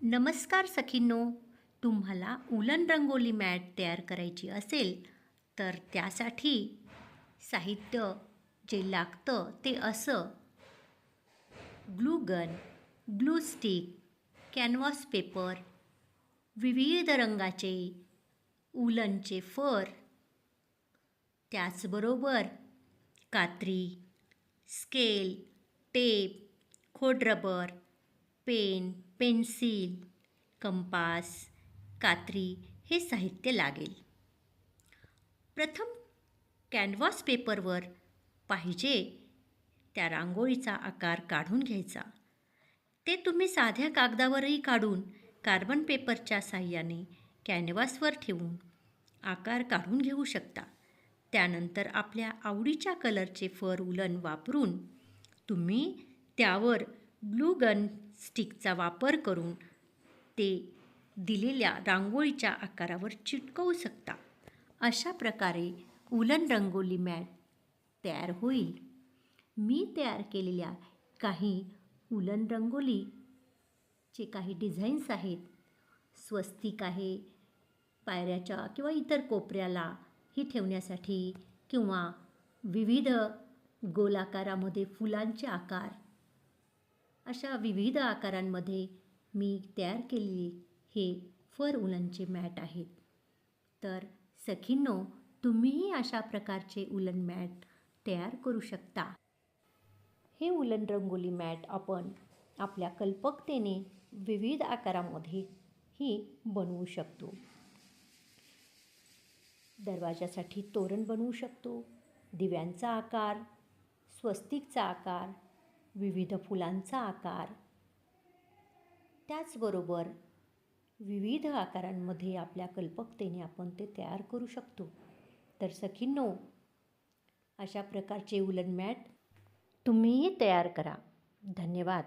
नमस्कार सखींनो, तुम्हाला उलन रंगोली मॅट तयार करायची असेल तर त्यासाठी साहित्य जे लागतं ते असं: glue gun, glue stick, canvas paper, विविध रंगाचे उलनचे फर, त्याचबरोबर कात्री, स्केल, टेप, खोडरबर, पेन, पेन्सिल, कंपास, कात्री हे साहित्य लागेल. प्रथम कॅनव्हास पेपरवर पाहिजे त्या रांगोळीचा आकार काढून घ्यायचा. ते तुम्ही साध्या कागदावरही काढून कार्बन पेपरच्या साहाय्याने कॅनव्हासवर ठेवून आकार काढून घेऊ शकता. त्यानंतर आपल्या आवडीच्या कलरचे फर उलन वापरून तुम्ही त्यावर ग्लू गन स्टिकचा वापर करून ते दिलेल्या रांगोळीच्या आकारावर चिटकवू शकता. अशा प्रकारे उलन रंगोली मॅट तयार होईल. मी तयार केलेल्या काही उलन रंगोलीचे काही डिझाईन्स आहेत. स्वस्तिक आहे, पायऱ्याच्या किंवा इतर कोपऱ्याला ही ठेवण्यासाठी, किंवा विविध गोलाकारामध्ये फुलांचे आकार, अशा विविध आकारांमध्ये मी तयार केलेले हे फर उलनचे मॅट आहेत. तर सखींनो, तुम्हीही अशा प्रकारचे उलन मॅट तयार करू शकता. हे उलन रंगोली मॅट आपण आपल्या कल्पकतेने विविध आकारामध्येही बनवू शकतो. दरवाजासाठी तोरण बनवू शकतो, दिव्यांचा आकार, स्वस्तिकचा आकार, विविध फुलांचा आकार, त्याचबरोबर विविध आकारांमध्ये आपल्या कल्पकतेने आपण ते तयार करू शकतो. तर सखींनो, अशा प्रकारचे उलन मॅट तुम्हीही तयार करा. धन्यवाद.